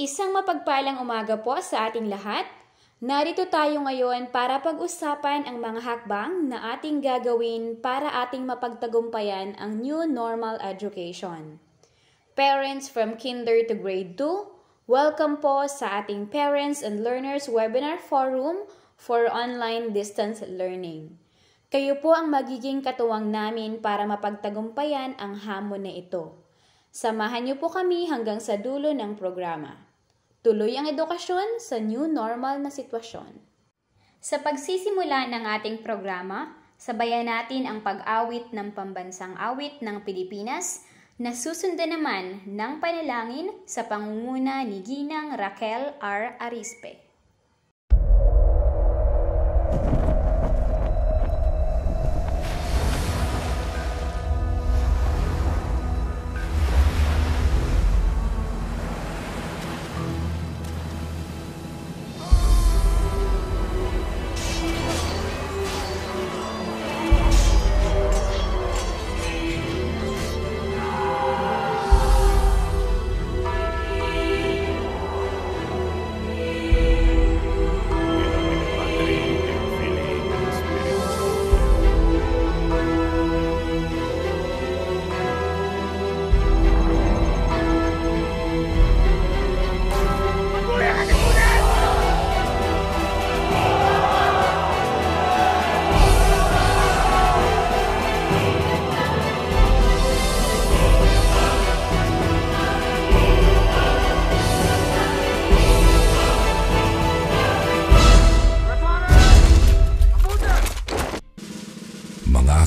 Isang mapagpalang umaga po sa ating lahat. Narito tayo ngayon para pag-usapan ang mga hakbang na ating gagawin para ating mapagtagumpayan ang new normal education. Parents from Kinder to Grade 2, welcome po sa ating Parents and Learners Webinar Forum for Online Distance Learning. Kayo po ang magiging katuwang namin para mapagtagumpayan ang hamon na ito. Samahan niyo po kami hanggang sa dulo ng programa. Tuloy ang edukasyon sa new normal na sitwasyon. Sa pagsisimula ng ating programa, sabayan natin ang pag-awit ng pambansang awit ng Pilipinas na susundan naman ng panalangin sa pangunguna ni Ginang Raquel R. Arispe.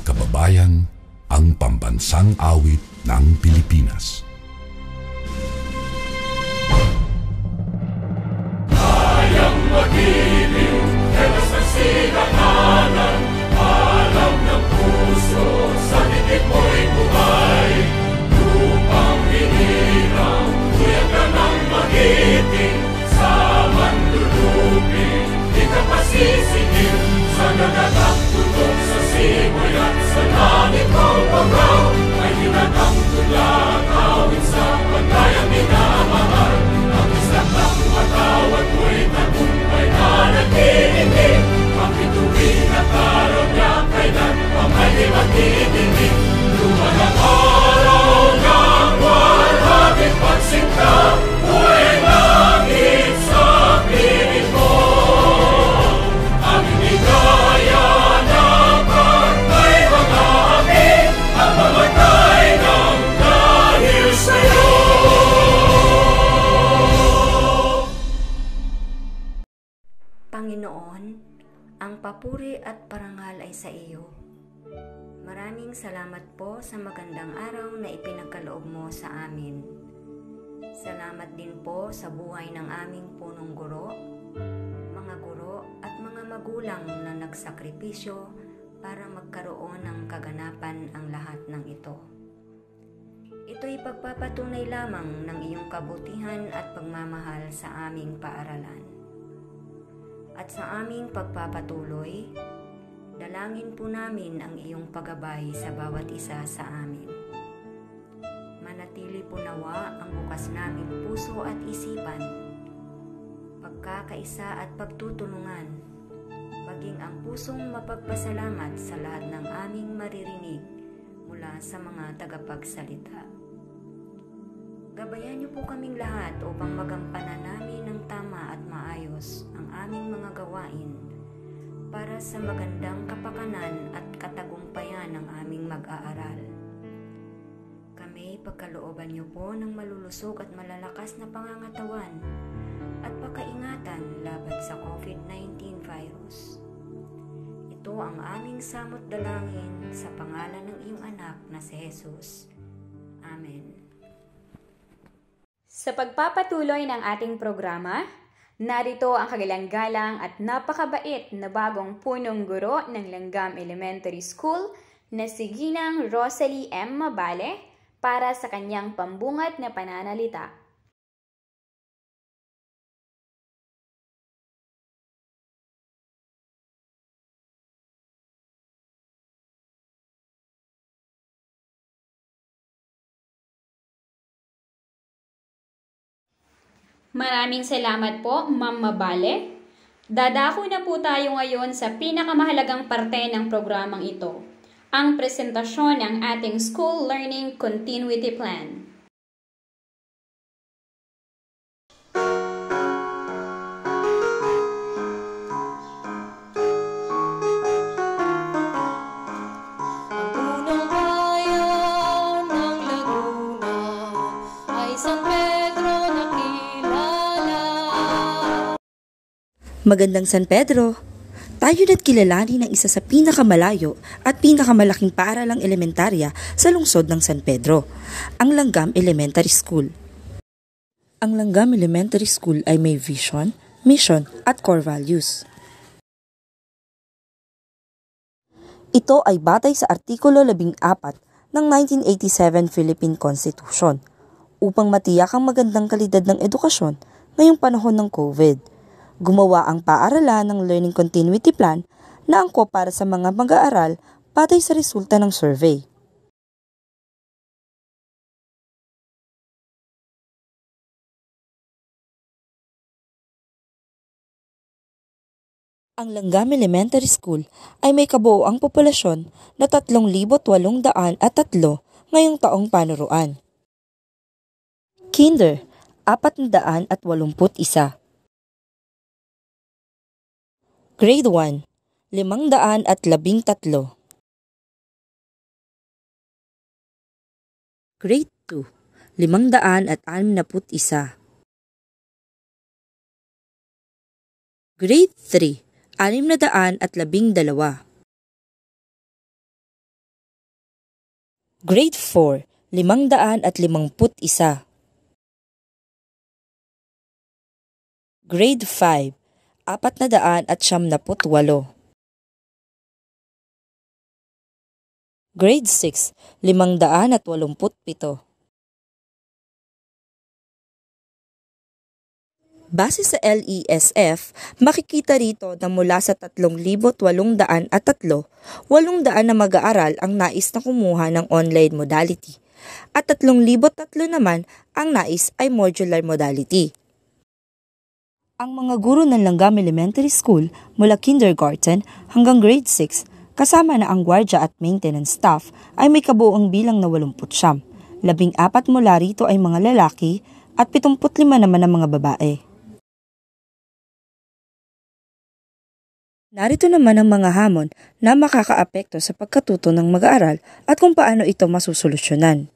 Kababayan, ang pambansang awit ng Pilipinas. Kayang magiliw, helas ng sinakanan, alam ng puso, sa dikit mo'y buhay. Lupang hinirang, tuyag ka ng magiting, sa manlulupin, di ka pasisingil, sa nagagang tutok sa simoy at sa langit mong pagaw, ay hinatang tulad, awit sa pagkayang minamahal. Ang isang ng matawad mo'y tagumpay na nagtitindig, makituwin at araw niya kailan pa may di magtitindig. Luman ang araw ng walhaging pagsinta, buhay langit sa piling mo. Ang inigaya na pagkay mga amin, ang mamatay ng dahil sa'yo. Panginoon, ang papuri at parangal ay sa iyo. Maraming salamat po sa magandang araw na ipinagkaloob mo sa amin. Salamat din po sa buhay ng aming punong guro, mga guro at mga magulang na nagsakripisyo para magkaroon ng kaganapan ang lahat ng ito. Ito'y pagpapatunay lamang ng iyong kabutihan at pagmamahal sa aming paaralan. At sa aming pagpapatuloy, dalangin po namin ang iyong paggabay sa bawat isa sa amin. Manatili po nawa ang bukas naming puso at isipan, pagkakaisa at pagtutulungan, maging ang pusong mapagpasalamat sa lahat ng aming maririnig mula sa mga tagapagsalita. Gabayan niyo po kaming lahat upang magampanan namin ng tama at maayos ang aming mga gawain para sa magandang kapakanan at katagumpayan ng aming mag-aaral. Kami pagkalooban niyo po ng malulusog at malalakas na pangangatawan at pakaingatan laban sa COVID-19 virus. Ito ang aming samot dalangin sa pangalan ng iyong anak na si Jesus. Amen. Sa pagpapatuloy ng ating programa, narito ang kagalang-galang at napakabait na bagong punong guro ng Langgam Elementary School na si Ginang Rosalie M. Mabale para sa kanyang pambungad na pananalita. Maraming salamat po, Ma'am Mabale. Dadako na po tayo ngayon sa pinakamahalagang parte ng programang ito, ang presentasyon ng ating School Learning Continuity Plan. Magandang San Pedro! Tayo na't kilalanin ng isa sa pinakamalayo at pinakamalaking paaralang elementarya sa lungsod ng San Pedro, ang Langgam Elementary School. Ang Langgam Elementary School ay may vision, mission at core values. Ito ay batay sa Artikulo 14 ng 1987 Philippine Constitution upang matiyak ang magandang kalidad ng edukasyon ngayong panahon ng COVID. Gumawa ang paaralan ng Learning Continuity Plan na angkop para sa mga mag-aaral batay sa resulta ng survey. Ang Langgam Elementary School ay may kabuoang populasyon na 3,803 ngayong taong panuruan. Kinder, 481. Grade 1, 513. Grade 2, 561. Grade 3, 612. Grade 4, 551. Grade 5, 498. Grade 6, 587. Base sa LESF, makikita rito na mula sa 3,803, 800 na mag-aaral ang nais na kumuha ng online modality at 3,003 naman ang nais ay modular modality. Ang mga guro ng Langgam Elementary School mula kindergarten hanggang grade 6, kasama na ang gwardya at maintenance staff, ay may kabuoang bilang na 89. 14 mula rito ay mga lalaki at 75 naman ang mga babae. Narito naman ang mga hamon na makakaapekto sa pagkatuto ng mag-aaral at kung paano ito masusolusyonan.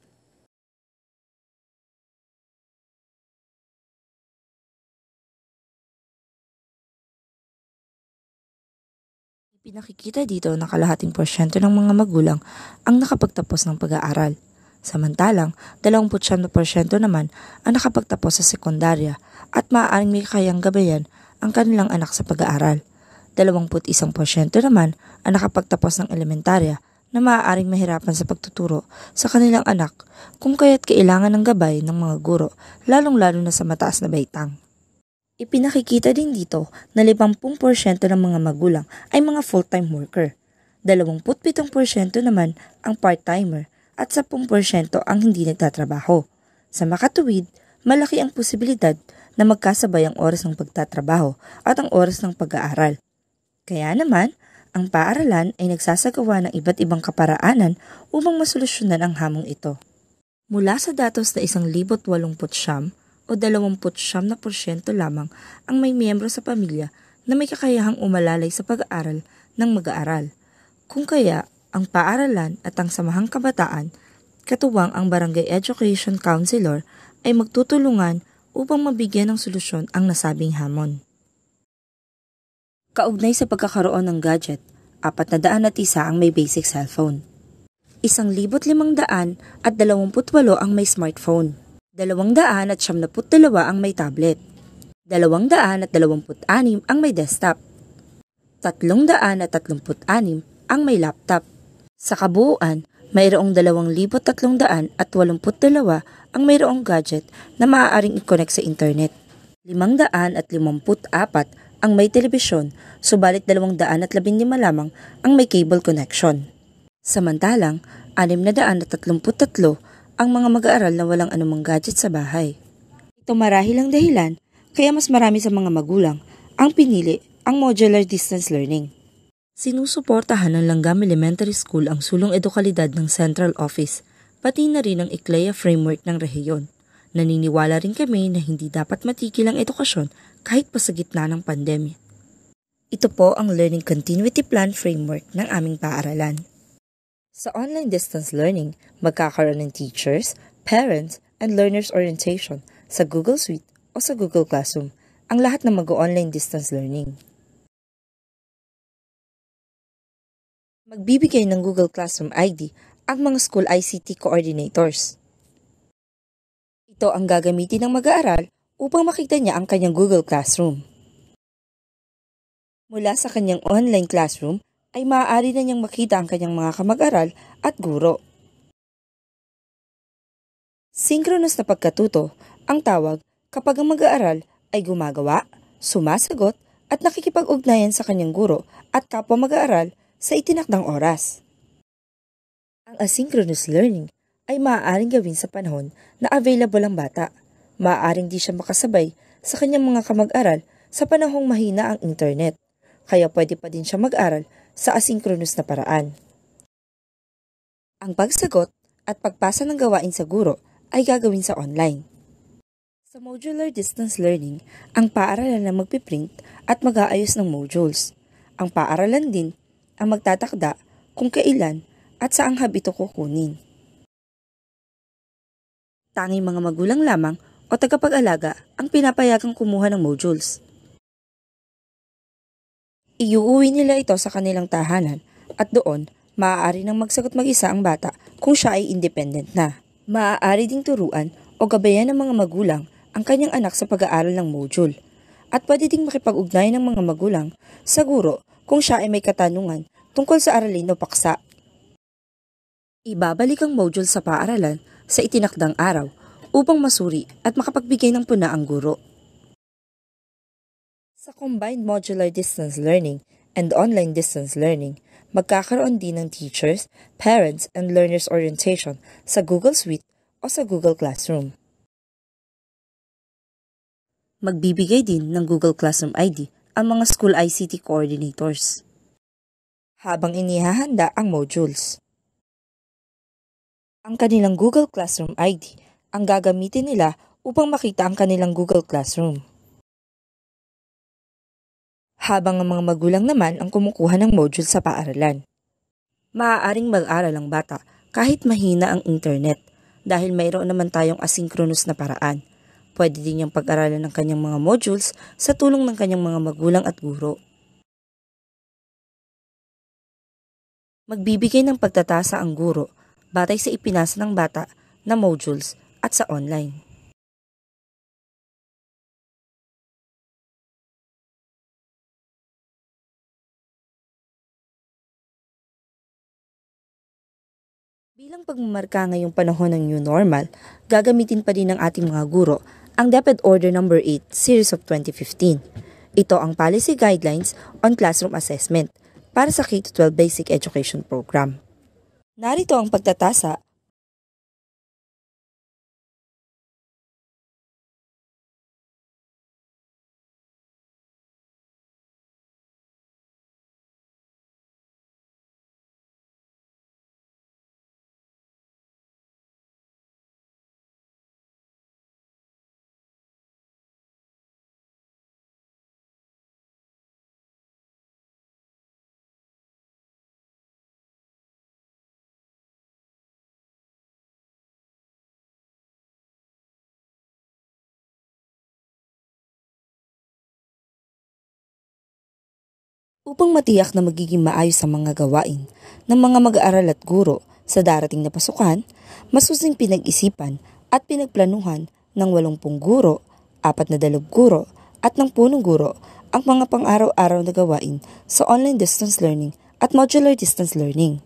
Pinakikita dito na kalahating porsyento ng mga magulang ang nakapagtapos ng pag-aaral. Samantalang, 29% naman ang nakapagtapos sa sekundarya at maaaring may kayang gabayan ang kanilang anak sa pag-aaral. 21% naman ang nakapagtapos ng elementarya na maaaring mahirapan sa pagtuturo sa kanilang anak kung kaya't kailangan ng gabay ng mga guro, lalong-lalo na sa mataas na baitang. Ipinakikita din dito na 50% ng mga magulang ay mga full-time worker, 27% naman ang part-timer at 10% ang hindi nagtatrabaho. Sa makatuwid, malaki ang posibilidad na magkasabay ang oras ng pagtatrabaho at ang oras ng pag-aaral. Kaya naman, ang paaralan ay nagsasagawa ng iba't ibang kaparaanan upang masolusyonan ang hamong ito. Mula sa datos na 1,089 o 29% lamang ang may miyembro sa pamilya na may kakayahang umalalay sa pag-aaral ng mag-aaral. Kung kaya, ang paaralan at ang samahang kabataan, katuwang ang Barangay Education Counselor, ay magtutulungan upang mabigyan ng solusyon ang nasabing hamon. Kaugnay sa pagkakaroon ng gadget, 401 ang may basic cellphone. 1,500 at 28 ang may smartphone. 272 ang may tablet. 226 ang may desktop. 336 ang may laptop. Sa kabuuan, mayroong 2,382 ang mayroong gadget na maaaring i-connect sa internet. 554 ang may telebisyon, subalit 215 lamang ang may cable connection. Samantalang, 633 ang mga mag-aaral na walang anumang gadget sa bahay. Ito marahil ang dahilan kaya mas marami sa mga magulang ang pinili ang modular distance learning. Sinusuportahan ng Langgam Elementary School ang sulong edukalidad ng Central Office, pati na rin ang ICLEA framework ng rehiyon. Naniniwala rin kami na hindi dapat matigil ang edukasyon kahit pa sa gitna ng pandemya. Ito po ang Learning Continuity Plan framework ng aming paaralan. Sa online distance learning, magkakaroon ng teachers, parents, and learners orientation sa Google Suite o sa Google Classroom, ang lahat na mag-online distance learning. Magbibigay ng Google Classroom ID ang mga school ICT coordinators. Ito ang gagamitin ng mag-aaral upang makita niya ang kanyang Google Classroom. Mula sa kanyang online classroom ay maaari na niyang makita ang kanyang mga kamag-aral at guro. Synchronous na pagkatuto ang tawag kapag ang mag-aaral ay gumagawa, sumasagot at nakikipag-ugnayan sa kanyang guro at kapwa mag-aaral sa itinakdang oras. Ang asynchronous learning ay maaaring gawin sa panahon na available ang bata. Maaaring di siya makasabay sa kanyang mga kamag-aral sa panahong mahina ang internet, kaya pwede pa din siya mag-aral sa asynchronous na paraan. Ang pagsagot at pagpasa ng gawain sa guro ay gagawin sa online. Sa modular distance learning, ang paaralan na magpiprint at mag-aayos ng modules. Ang paaralan din ang magtatakda kung kailan at saang hub ito kukunin. Tanging mga magulang lamang o tagapag-alaga ang pinapayagang kumuha ng modules. Iuuwi nila ito sa kanilang tahanan at doon maaari nang magsagot mag-isa ang bata kung siya ay independent na. Maaari ding turuan o gabayan ng mga magulang ang kanyang anak sa pag-aaral ng module at pwede ding makipag-ugnayan ng mga magulang sa guro kung siya ay may katanungan tungkol sa aralin o paksa. Ibabalik ang module sa paaralan sa itinakdang araw upang masuri at makapagbigay ng puna ang guro. Sa combined modular distance learning and online distance learning, magkakaroon din ng teachers, parents, and learners orientation sa Google Suite o sa Google Classroom. Magbibigay din ng Google Classroom ID ang mga school ICT coordinators habang inihahanda ang modules. Ang kanilang Google Classroom ID ang gagamitin nila upang makita ang kanilang Google Classroom. Habang ang mga magulang naman ang kumukuha ng module sa paaralan. Maaaring mag-aral ang bata kahit mahina ang internet dahil mayroon naman tayong asynchronous na paraan. Pwede din niyang pag-aralan ng kanyang mga modules sa tulong ng kanyang mga magulang at guro. Magbibigay ng pagtatasa ang guro batay sa ipinasa ng bata na modules at sa online. Bilang pagmamarka ngayong panahon ng New Normal, gagamitin pa din ng ating mga guro ang DepEd Order No. 8 Series of 2015. Ito ang Policy Guidelines on Classroom Assessment para sa K-12 Basic Education Program. Narito ang pagtatasa upang matiyak na magiging maayos ang mga gawain ng mga mag-aaral at guro sa darating na pasukan, masusing pinag-isipan at pinagplanuhan ng 80 guro, 42 guro at ng 10 guro ang mga pang-araw-araw na gawain sa online distance learning at modular distance learning.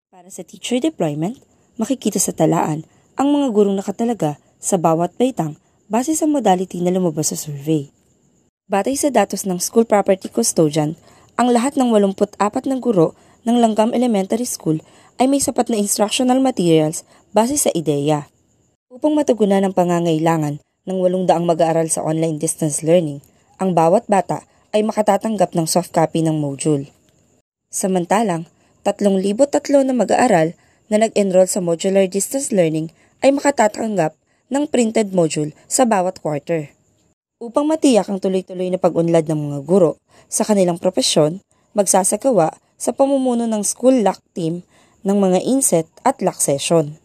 Para sa teacher deployment, makikita sa talaan ang mga gurong nakatalaga sa bawat baitang base sa modality na lumabas sa survey. Batay sa datos ng School Property Custodian, ang lahat ng 84 na guro ng Langgam Elementary School ay may sapat na instructional materials base sa IDEA. Upang matugunan ang pangangailangan ng 800 mag-aaral sa online distance learning, ang bawat bata ay makatatanggap ng soft copy ng module. Samantalang, 3,003 na mag-aaral na nag-enroll sa modular distance learning ay makatatanggap ng printed module sa bawat quarter. Upang matiyak ang tuloy-tuloy na pag-unlad ng mga guro sa kanilang propesyon, magsasagawa sa pamumuno ng school LAC team ng mga inset at LAC session.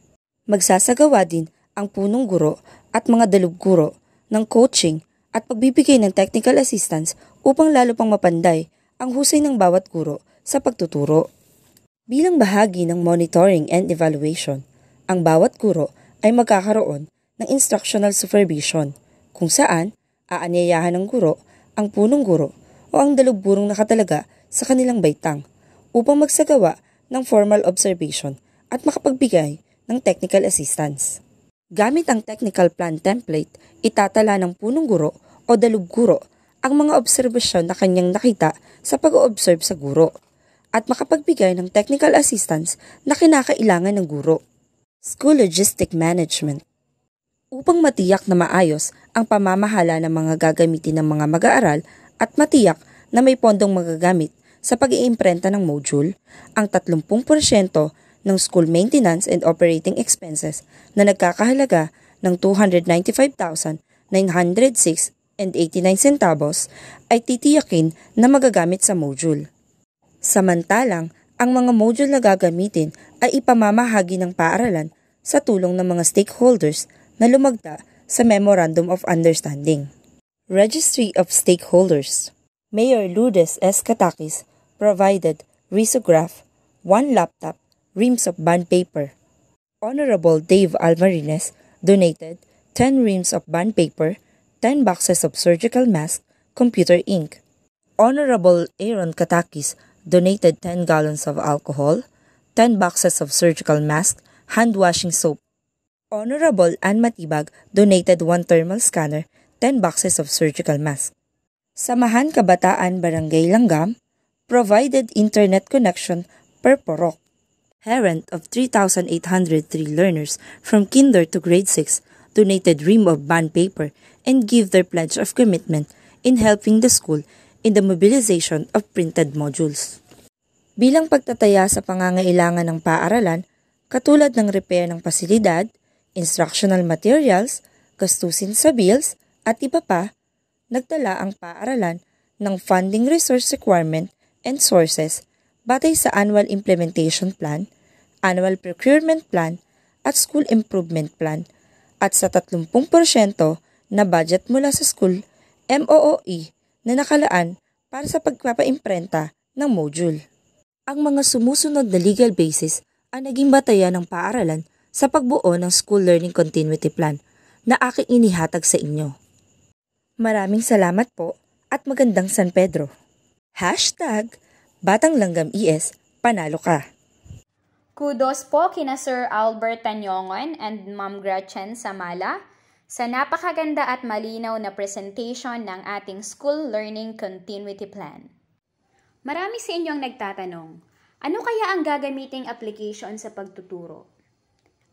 Magsasagawa din ang punong guro at mga dalub guro ng coaching at pagbibigay ng technical assistance upang lalo pang mapanday ang husay ng bawat guro sa pagtuturo. Bilang bahagi ng monitoring and evaluation, ang bawat guro ay magkakaroon ng instructional supervision kung saan aanyayahan ng guro ang punong guro o ang dalub gurong nakatalaga sa kanilang baitang upang magsagawa ng formal observation at makapagbigay ng technical assistance. Gamit ang technical plan template, itatala ng punong guro o dalub guro ang mga obserbasyon na kanyang nakita sa pag-o-observe sa guro at makapagbigay ng technical assistance na kinakailangan ng guro. School Logistic Management. Upang matiyak na maayos ang pamamahala ng mga gagamitin ng mga mag-aaral at matiyak na may pondong magagamit sa pag-iimprenta ng module, ang 30% ng school maintenance and operating expenses na nagkakahalaga ng 295,906.89 centavos ay titiyakin na magagamit sa module. Samantalang, ang mga module na gagamitin ay ipamamahagi ng paaralan sa tulong ng mga stakeholders na lumagda sa Memorandum of Understanding. Registry of Stakeholders. Mayor Lourdes S. Katakis provided risograph, 1 laptop, reams of bond paper. Honorable Dave Almarines donated 10 reams of bond paper, 10 boxes of surgical mask, computer ink. Honorable Aaron Katakis donated 10 gallons of alcohol, 10 boxes of surgical mask, hand washing soap. Honorable Ann Matibag donated 1 thermal scanner, 10 boxes of surgical mask. Samahan Kabataan Barangay Langgam provided internet connection per porok. Parent of 3,803 learners from kinder to grade 6 donated ream of bond paper and give their pledge of commitment in helping the school in the mobilization of printed modules. Bilang pagtataya sa pangangailangan ng paaralan, katulad ng repair ng pasilidad, instructional materials, gastusin sa bills, at iba pa, nagtala ang paaralan ng funding resource requirement and sources batay sa Annual Implementation Plan, Annual Procurement Plan, at School Improvement Plan, at sa 30% na budget mula sa School MOOE na nakalaan para sa pagpapaimprenta ng module. Ang mga sumusunod na legal basis ang naging batayan ng paaralan sa pagbuo ng School Learning Continuity Plan na aking inihatag sa inyo. Maraming salamat po at magandang San Pedro. #Batang Langgam ES, panalo ka! Kudos po kina Sir Albert Tanyongon and Ma'am Gretchen Samala sa napakaganda at malinaw na presentation ng ating School Learning Continuity Plan. Marami sa inyong nagtatanong, ano kaya ang gagamiting application sa pagtuturo?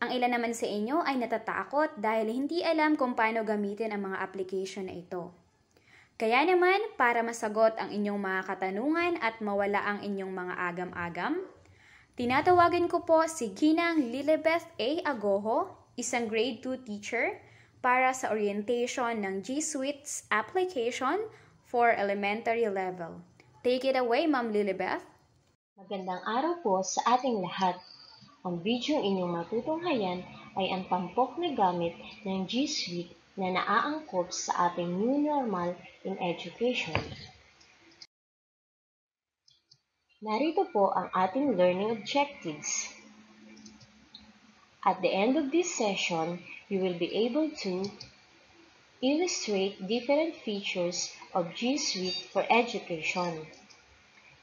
Ang ilan naman sa inyo ay natatakot dahil hindi alam kung paano gamitin ang mga application na ito. Kaya naman, para masagot ang inyong mga katanungan at mawala ang inyong mga agam-agam, tinatawagan ko po si Ginang Lilibeth A. Agoho, isang grade 2 teacher, para sa orientation ng G Suite's application for elementary level. Take it away, Ma'am Lilibeth. Magandang araw po sa ating lahat. Ang video inyong matutunghayan ay ang tampok na gamit ng G Suite na naaangkop sa ating new normal in education. Narito po ang ating learning objectives. At the end of this session, you will be able to illustrate different features of G Suite for education,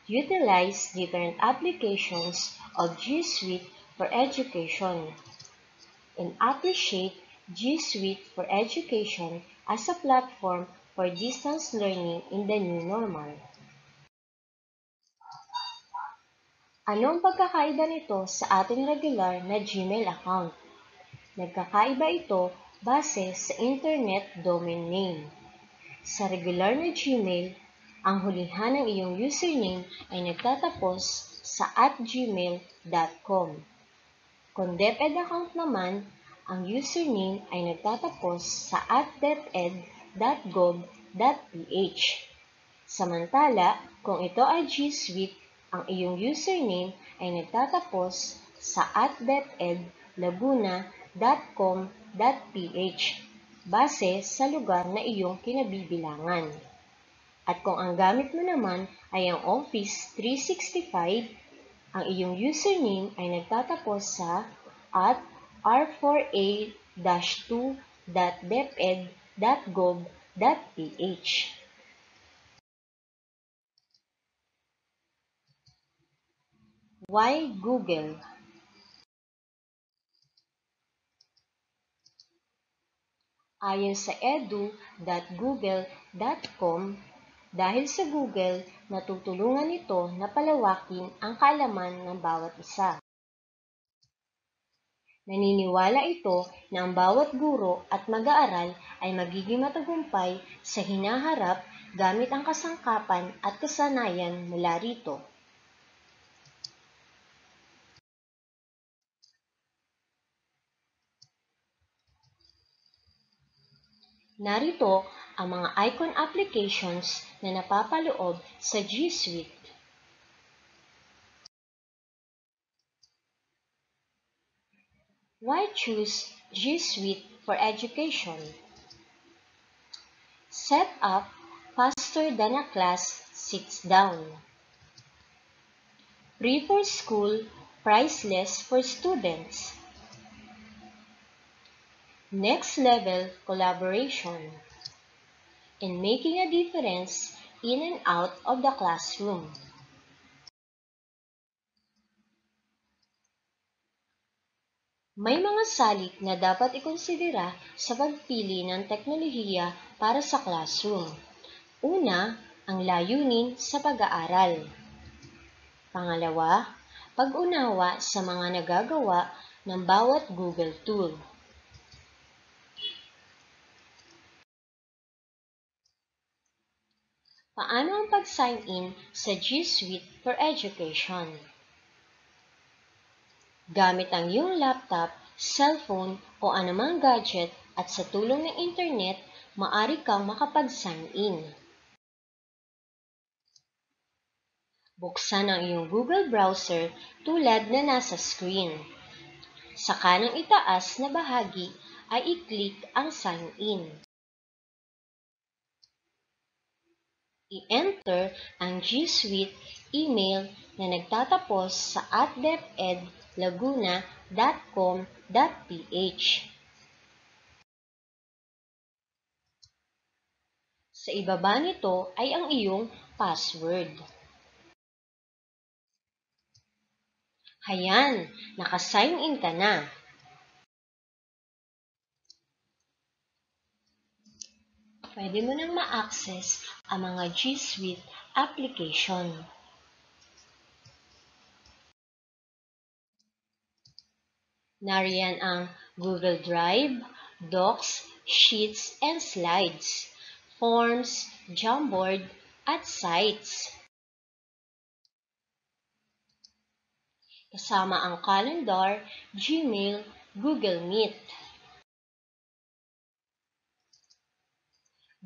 utilize different applications of G Suite for education, and appreciate G Suite for Education as a platform for distance learning in the new normal. Anong pagkakaiba nito sa ating regular na Gmail account? Nagkakaiba ito base sa Internet Domain Name. Sa regular na Gmail, ang hulihan ng iyong username ay nagtatapos sa @gmail.com. Kung DepEd account naman, ang username ay nagtatapos sa @deped.gov.ph. Samantala, kung ito ay G Suite, ang iyong username ay nagtatapos sa @depedlaguna.com.ph base sa lugar na iyong kinabibilangan. At kung ang gamit mo naman ay ang Office 365, ang iyong username ay nagtatapos sa @r4a-2.deped.gov.ph. Why Google? Ayon sa edu.google.com, dahil sa Google, natutulungan ito na palawakin ang kaalaman ng bawat isa. Naniniwala ito na ang bawat guro at mag-aaral ay magiging matagumpay sa hinaharap gamit ang kasangkapan at kasanayan mula rito. Narito ang mga icon applications na napapaloob sa G Suite. Why choose G Suite for education? Set up faster than a class sits down. Free for school, priceless for students. Next level collaboration. And making a difference in and out of the classroom. May mga salik na dapat ikonsidera sa pagpili ng teknolohiya para sa classroom. Una, ang layunin sa pag-aaral. Pangalawa, pag-unawa sa mga nagagawa ng bawat Google tool. Paano ang pag-sign in sa G Suite for Education? Gamit ang iyong laptop, cellphone o anumang gadget at sa tulong ng internet, maaari kang makapag-sign in. Buksan ang iyong Google browser tulad na nasa screen. Sa kanang itaas na bahagi ay i-click ang sign in. I-enter ang G Suite email na nagtatapos sa @depedlaguna.com.ph. Sa ibaba nito ay ang iyong password. Hayan, naka-sign in ka na. Pwede mo nang ma-access ang mga G Suite application. Nariyan ang Google Drive, Docs, Sheets and Slides, Forms, Jamboard, at Sites. Kasama ang Calendar, Gmail, Google Meet,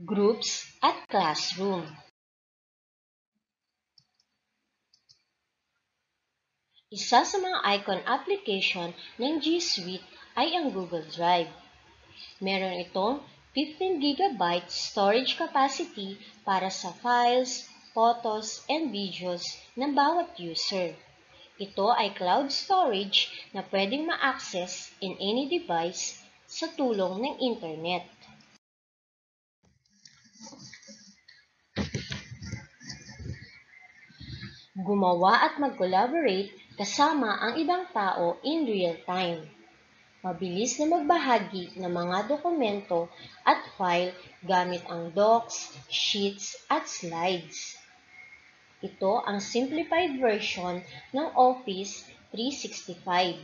Groups at Classroom. Isa sa mga icon application ng G Suite ay ang Google Drive. Meron itong 15 GB storage capacity para sa files, photos, and videos ng bawat user. Ito ay cloud storage na pwedeng ma-access in any device sa tulong ng internet. Gumawa at mag-collaborate kasama ang ibang tao in real time. Mabilis na magbahagi ng mga dokumento at file gamit ang Docs, Sheets at Slides. Ito ang simplified version ng Office 365.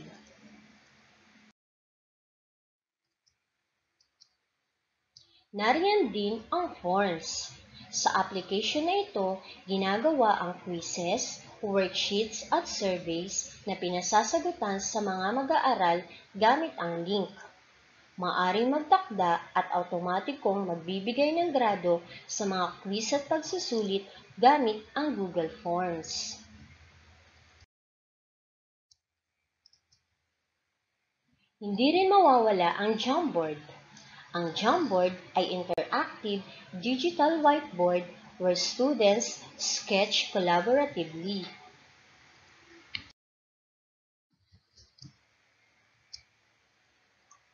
Nariyan din ang forms. Sa application na ito, ginagawa ang quizzes, worksheets at surveys na pinasasagutan sa mga mag-aaral gamit ang link. Maaring magtakda at automatikong magbibigay ng grado sa mga quiz at pagsusulit gamit ang Google Forms. Hindi rin mawawala ang Jamboard. Ang Jamboard ay interactive digital whiteboard where students sketch collaboratively.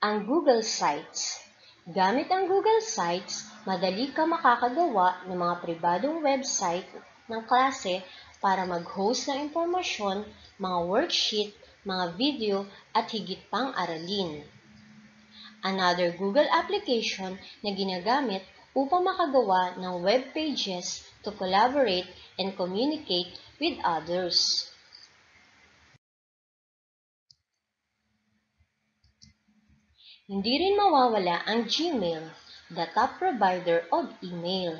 Ang Google Sites. Gamit ang Google Sites, madali ka makakagawa ng mga pribadong website ng klase para mag-host ng impormasyon, mga worksheet, mga video at higit pang aralin. Another Google application na ginagamit upang makagawa ng web pages to collaborate and communicate with others. Hindi rin mawawala ang Gmail, the top provider of email.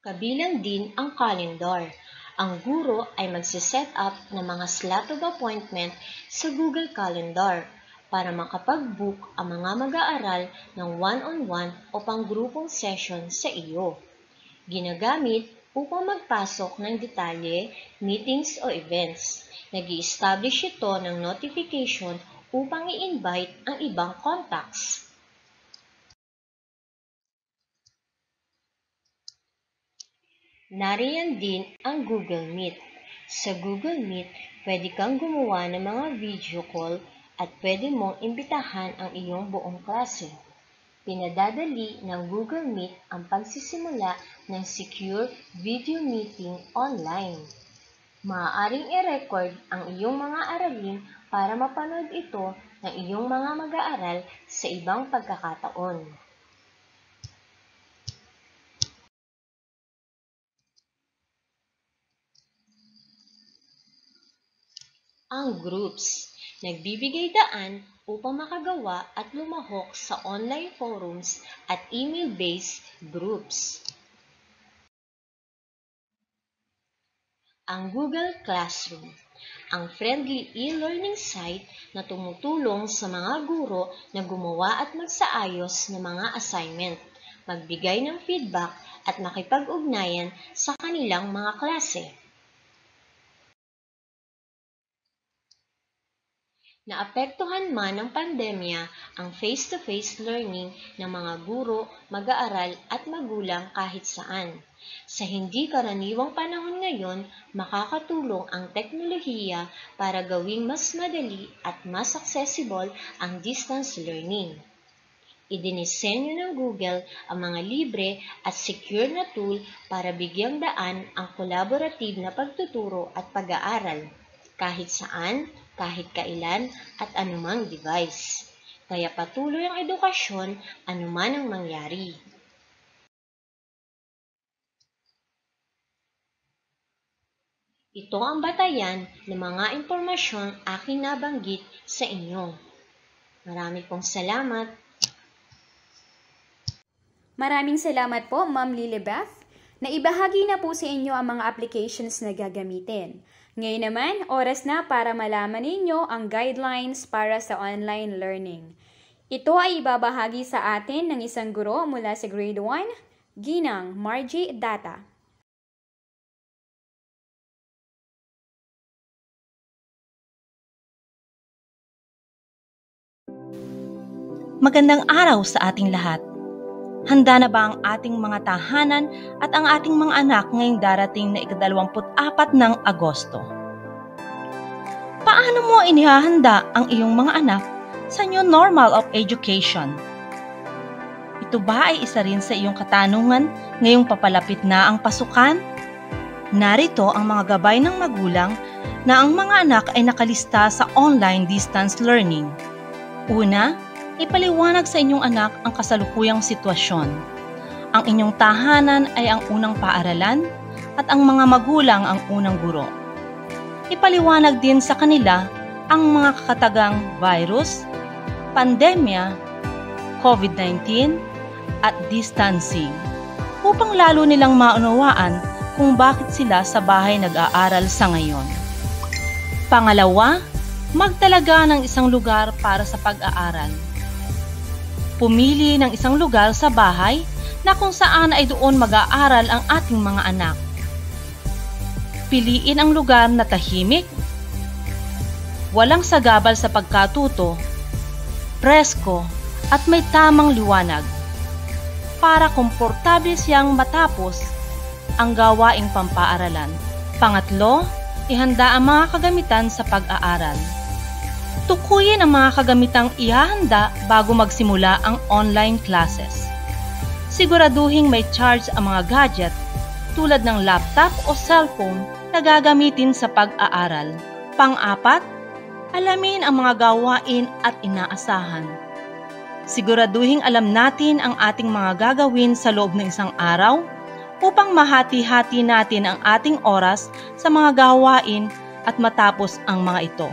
Kabilang din ang calendar. Ang guro ay magsiset up ng mga slot of appointment sa Google Calendar para makapag-book ang mga mag-aaral ng one-on-one o panggrupong session sa iyo. Ginagamit upang magpasok ng detalye, meetings o events. Nag-i-establish ito ng notification upang i-invite ang ibang contacts. Nariyan din ang Google Meet. Sa Google Meet, pwede kang gumawa ng mga video call at pwede mong imbitahan ang iyong buong klase. Pinadadali ng Google Meet ang pagsisimula ng secure video meeting online. Maaaring i-record ang iyong mga aralin para mapanood ito ng iyong mga mag-aaral sa ibang pagkakataon. Ang groups, nagbibigay daan upang makagawa at lumahok sa online forums at email-based groups. Ang Google Classroom, ang friendly e-learning site na tumutulong sa mga guro na gumawa at magsaayos ng mga assignment, magbigay ng feedback at makipag-ugnayan sa kanilang mga klase. Naapektuhan man ng pandemya ang face-to-face learning ng mga guro, mag-aaral at magulang kahit saan. Sa hindi karaniwang panahon ngayon, makakatulong ang teknolohiya para gawing mas madali at mas accessible ang distance learning. Idinisenyo ng Google ang mga libre at secure na tool para bigyang daan ang collaborative na pagtuturo at pag-aaral, kahit saan, kahit kailan at anumang device. Kaya patuloy ang edukasyon anuman ang mangyari. Ito ang batayan ng mga impormasyong aking nabanggit sa inyo. Marami pong salamat. Maraming salamat po, Ma'am Lilibeth. Naibahagi na po sa inyo ang mga applications na gagamitin. Ngayon naman, oras na para malaman ninyo ang guidelines para sa online learning. Ito ay ibabahagi sa atin ng isang guro mula sa Grade 1, Ginang Margie Data. Magandang araw sa ating lahat. Handa na ba ang ating mga tahanan at ang ating mga anak ngayong darating na ika-24 ng Agosto? Paano mo inihahanda ang iyong mga anak sa new normal of education? Ito ba ay isa rin sa iyong katanungan ngayong papalapit na ang pasukan? Narito ang mga gabay ng magulang na ang mga anak ay nakalista sa online distance learning. Una, ipaliwanag sa inyong anak ang kasalukuyang sitwasyon. Ang inyong tahanan ay ang unang paaralan at ang mga magulang ang unang guro. Ipaliwanag din sa kanila ang mga kakatagang virus, pandemya, COVID-19 at distancing upang lalo nilang maunawaan kung bakit sila sa bahay nag-aaral sa ngayon. Pangalawa, magtalaga ng isang lugar para sa pag-aaral. Pumili ng isang lugar sa bahay na kung saan ay doon mag-aaral ang ating mga anak. Piliin ang lugar na tahimik, walang sagabal sa pagkatuto, presko at may tamang liwanag para komportable siyang matapos ang gawaing pampaaralan. Pangatlo, ihanda ang mga kagamitan sa pag-aaral. Tukuyin ang mga kagamitang ihahanda bago magsimula ang online classes. Siguraduhin may charge ang mga gadget tulad ng laptop o cellphone na gagamitin sa pag-aaral. Pang-apat, alamin ang mga gawain at inaasahan. Siguraduhin alam natin ang ating mga gagawin sa loob ng isang araw upang mahati-hati natin ang ating oras sa mga gawain at matapos ang mga ito.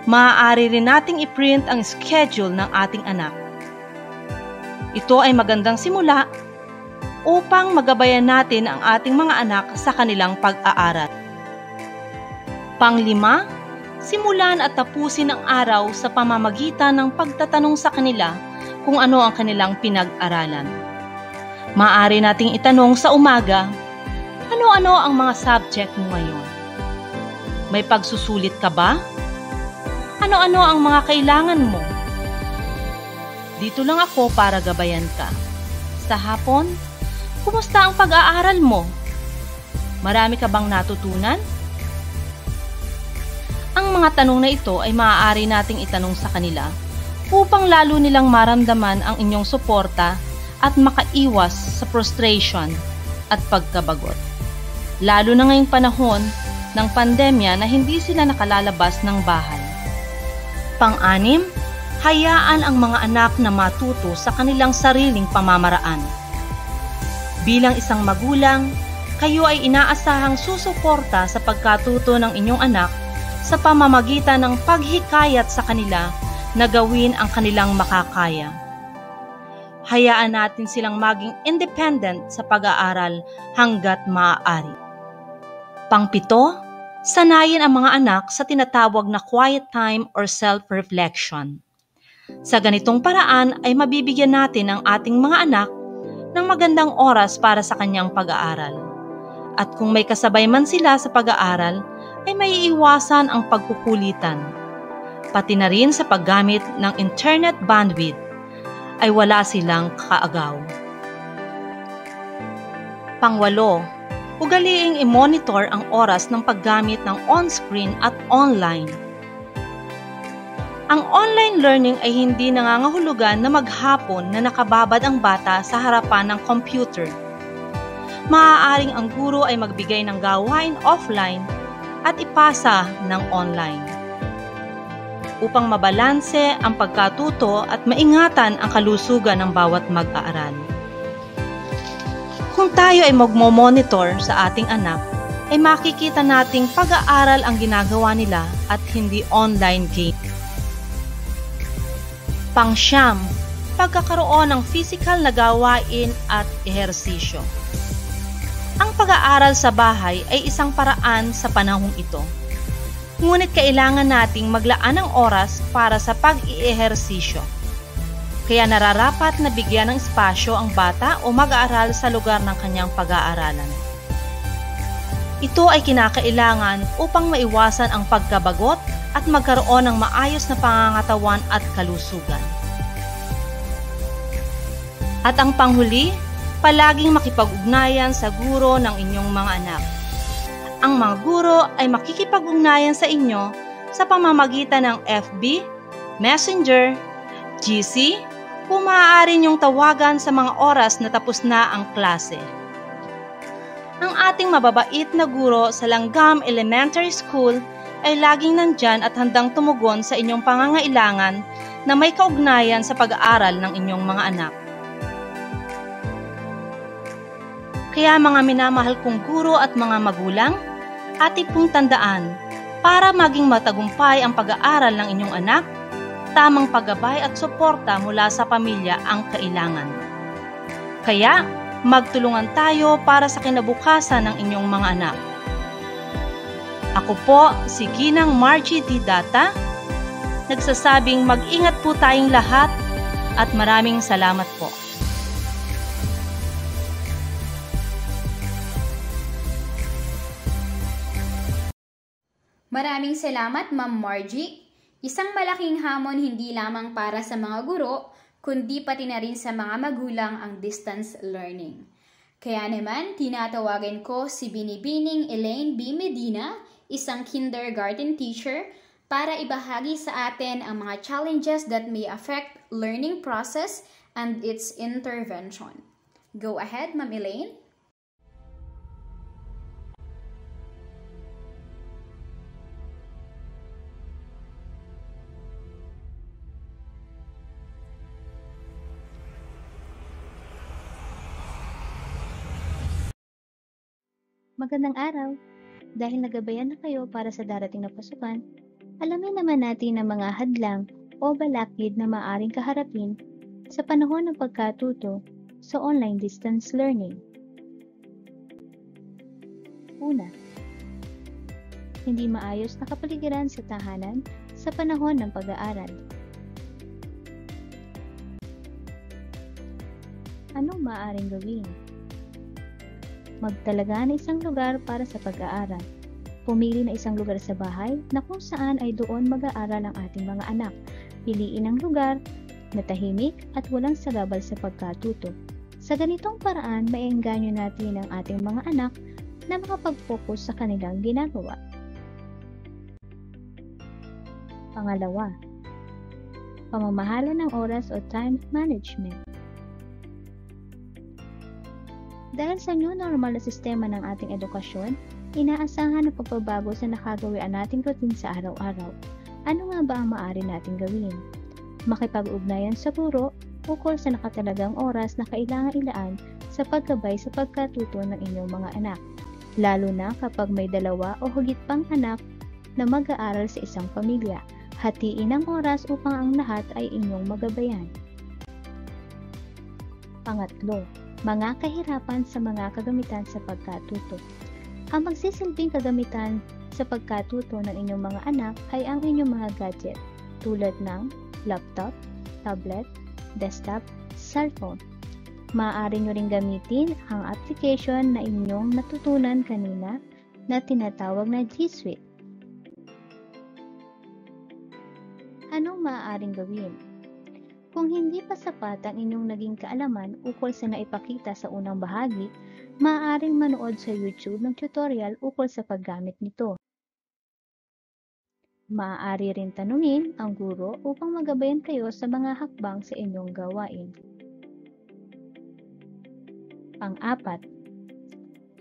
Maaari rin nating i-print ang schedule ng ating anak. Ito ay magandang simula upang magabayan natin ang ating mga anak sa kanilang pag-aaral. Panglima, simulan at tapusin ang araw sa pamamagitan ng pagtatanong sa kanila kung ano ang kanilang pinag-aralan. Maaari nating itanong sa umaga, ano-ano ang mga subject mo ngayon? May pagsusulit ka ba? Ano-ano ang mga kailangan mo? Dito lang ako para gabayan ka. Sa hapon, kumusta ang pag-aaral mo? Marami ka bang natutunan? Ang mga tanong na ito ay maaari nating itanong sa kanila upang lalo nilang maramdaman ang inyong suporta at makaiwas sa frustration at pagkabagot. Lalo na ngayong panahon ng pandemya na hindi sila nakalalabas ng bahay. Pang-anim, hayaan ang mga anak na matuto sa kanilang sariling pamamaraan. Bilang isang magulang, kayo ay inaasahang susuporta sa pagkatuto ng inyong anak sa pamamagitan ng paghikayat sa kanila na gawin ang kanilang makakaya. Hayaan natin silang maging independent sa pag-aaral hanggat maaari. Pangpito, sanayin ang mga anak sa tinatawag na quiet time or self-reflection. Sa ganitong paraan ay mabibigyan natin ang ating mga anak ng magandang oras para sa kanyang pag-aaral. At kung may kasabay man sila sa pag-aaral, ay maiiwasan ang pagkukulitan. Pati na rin sa paggamit ng internet bandwidth ay wala silang kaagaw. Pangwalo, ugaliing i-monitor ang oras ng paggamit ng on-screen at online. Ang online learning ay hindi nangangahulugan na maghapon na nakababad ang bata sa harapan ng computer. Maaaring ang guro ay magbigay ng gawain offline at ipasa ng online upang mabalanse ang pagkatuto at maingatan ang kalusugan ng bawat mag-aaral. Kung tayo ay magmo-monitor sa ating anak, ay makikita nating pag-aaral ang ginagawa nila at hindi online game. Pang-siyam, pagkakaroon ng physical na gawain at ehersisyo. Ang pag-aaral sa bahay ay isang paraan sa panahong ito. Ngunit kailangan nating maglaan ng oras para sa pag-i-ehersisyo. Kaya nararapat na bigyan ng espasyo ang bata o mag-aaral sa lugar ng kanyang pag-aaralan. Ito ay kinakailangan upang maiwasan ang pagkabagot at magkaroon ng maayos na pangangatawan at kalusugan. At ang panghuli, palaging makipag-ugnayan sa guro ng inyong mga anak. Ang mga guro ay makikipag-ugnayan sa inyo sa pamamagitan ng FB, Messenger, GC, kung maaari niyong tawagan sa mga oras na tapos na ang klase. Ang ating mababait na guro sa Langgam Elementary School ay laging nandyan at handang tumugon sa inyong pangangailangan na may kaugnayan sa pag-aaral ng inyong mga anak. Kaya mga minamahal kong guro at mga magulang, ating pong tandaan, Para maging matagumpay ang pag-aaral ng inyong anak, tamang paggabay at suporta mula sa pamilya ang kailangan. Kaya, magtulungan tayo para sa kinabukasan ng inyong mga anak. Ako po si Ginang Margie D. Data, nagsasabing mag-ingat po tayong lahat at maraming salamat po. Maraming salamat, Ma'am Margie. Isang malaking hamon hindi lamang para sa mga guro, kundi pati na rin sa mga magulang ang distance learning. Kaya naman, tinatawagan ko si Binibining Elaine B. Medina, isang kindergarten teacher, para ibahagi sa atin ang mga challenges that may affect learning process and its intervention. Go ahead, Ma'am Elaine. Magandang araw! Dahil nagabayan na kayo para sa darating na pasukan, alamin naman natin ang mga hadlang o balakid na maaaring kaharapin sa panahon ng pagkatuto sa online distance learning. Una, hindi maayos na kapaligiran sa tahanan sa panahon ng pag-aaral. Anong maaaring gawin? Magtalaga ng isang lugar para sa pag-aaral. Pumili na isang lugar sa bahay na kung saan ay doon mag-aaral ang ating mga anak. Piliin ang lugar na tahimik at walang sagabal sa pagkatuto. Sa ganitong paraan, maiengganyo natin ang ating mga anak na makapag-focus sa kanilang ginagawa. Pangalawa, pamamahala ng oras o time management. Dahil sa new normal na sistema ng ating edukasyon, inaasahan ang pagbabago sa nakagawian nating routine sa araw-araw. Ano nga ba ang maaari nating gawin? Makipag-ugnayan sa guro ukol sa nakatalagang oras na kailangan ilaan sa paggabay sa pagkatuto ng inyong mga anak, lalo na kapag may dalawa o higit pang anak na mag-aaral sa isang pamilya. Hatiin ang oras upang ang lahat ay inyong magabayan. Pangatlo, mga kahirapan sa mga kagamitan sa pagkatuto. Ang magsisilbing kagamitan sa pagkatuto ng inyong mga anak ay ang inyong mga gadget tulad ng laptop, tablet, desktop, cellphone. Maaari nyo ring gamitin ang application na inyong natutunan kanina na tinatawag na G Suite. Anong maaaring gawin? Kung hindi pa sapat ang inyong naging kaalaman ukol sa naipakita sa unang bahagi, maaaring manood sa YouTube ng tutorial ukol sa paggamit nito. Maaari rin tanungin ang guro upang magabayan kayo sa mga hakbang sa inyong gawain. Pang-apat,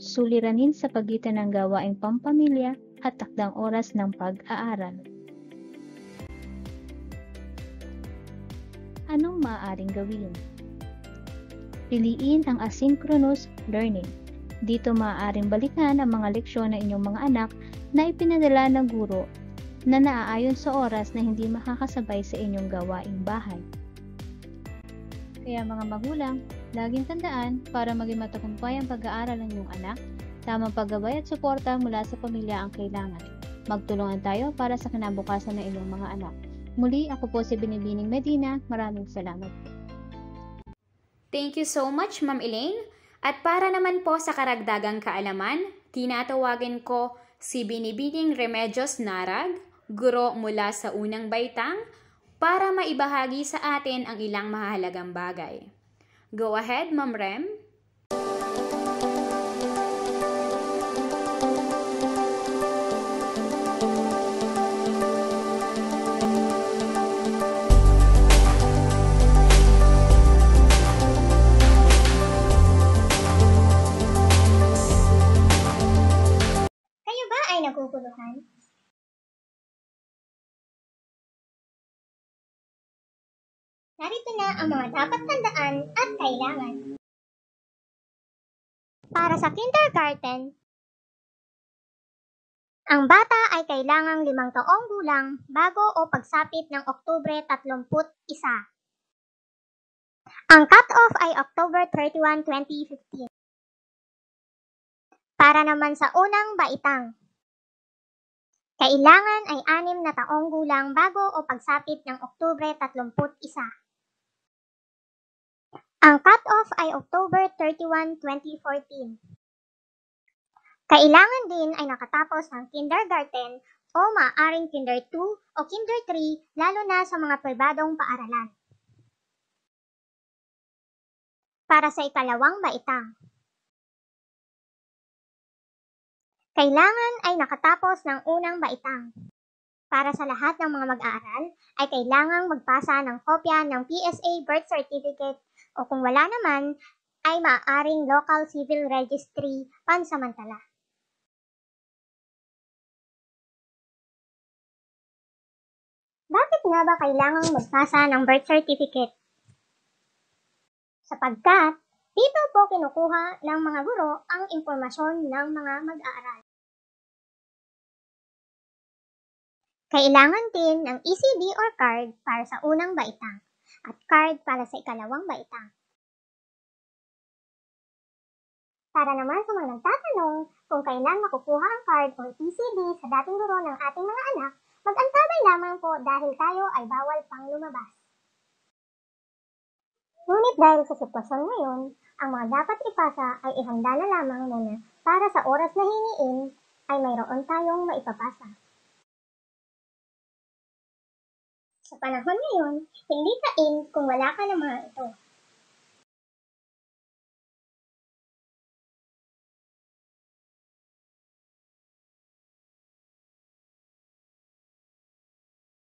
suliranin sa pagitan ng gawaing pampamilya at takdang oras ng pag-aaral. Anong maaaring gawin? Piliin ang asynchronous learning. Dito maaaring balikan ang mga leksyon ng inyong mga anak na ipinadala ng guro na naaayon sa oras na hindi makakasabay sa inyong gawaing bahay. Kaya mga magulang, laging tandaan para maging matagumpay ang pag-aaral ng inyong anak, tamang paggabay at suporta mula sa pamilya ang kailangan. Magtulungan tayo para sa kinabukasan ng inyong mga anak. Muli, ako po si Binibining Medina. Maraming salamat po. Thank you so much, Ma'am Elaine. At para naman po sa karagdagang kaalaman, tinatawagan ko si Binibining Remedios Narag, guro mula sa unang baitang, para maibahagi sa atin ang ilang mahalagang bagay. Go ahead, Ma'am Rem. naguguluhan? Narito na ang mga dapat tandaan at kailangan. Para sa kindergarten, Ang bata ay kailangang 5 taong gulang bago o pagsapit ng Oktubre 31. Ang cut-off ay October 31, 2015. Para naman sa unang baitang, kailangan ay 6 na taong gulang bago o pagsapit ng Oktubre 31. Ang cut-off ay October 31, 2014. Kailangan din ay nakatapos ng kindergarten o maaaring kinder 2 o kinder 3 lalo na sa mga pribadong paaralan. Para sa ikalawang baitang, kailangan ay nakatapos ng unang baitang. Para sa lahat ng mga mag-aaral ay kailangang magpasa ng kopya ng PSA birth certificate o kung wala naman ay maaaring local civil registry pansamantala. Bakit nga ba kailangang magpasa ng birth certificate? Sapagkat dito po kinukuha ng mga guro ang impormasyon ng mga mag-aaral. Kailangan din ng ECD or card para sa unang baitang at card para sa ikalawang baitang. Para naman sa mga nagtatanong kung kailan makukuha ang card o ECD sa dating guro ng ating mga anak, mag-antabay lamang po dahil tayo ay bawal pang lumabas. Ngunit dahil sa sitwasyon ngayon, ang mga dapat ipasa ay ihanda na lamang muna para sa oras na hingiin ay mayroon tayong maipapasa. Sa panahon ngayon, hindi ka in kung wala ka ng mga ito.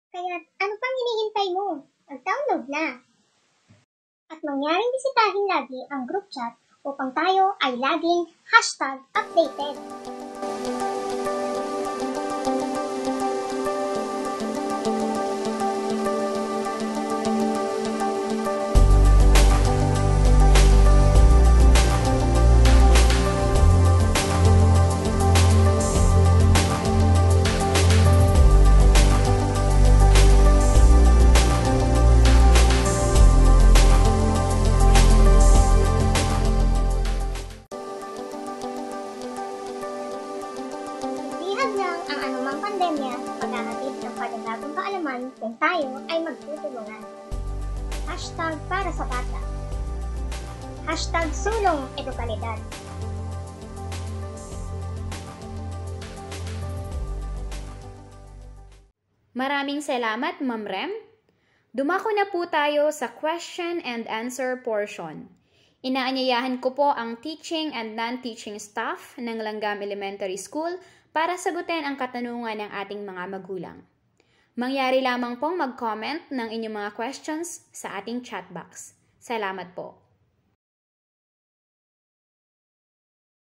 Kaya ano pang hinihintay mo? Mag-download na! At mangyaring bisitahin lagi ang group chat upang tayo ay laging #updated. Ang anumang pandemya sa paghahatid ng panibagong kaalaman kung tayo ay magtutulungan. #para sa bata. #sulong edukalidad. Maraming salamat, Ma'am Rem. Dumako na po tayo sa question and answer portion. Inaanyayahan ko po ang teaching and non-teaching staff ng Langgam Elementary School para sagutin ang katanungan ng ating mga magulang. Mangyari lamang pong mag-comment ng inyong mga questions sa ating chat box. Salamat po.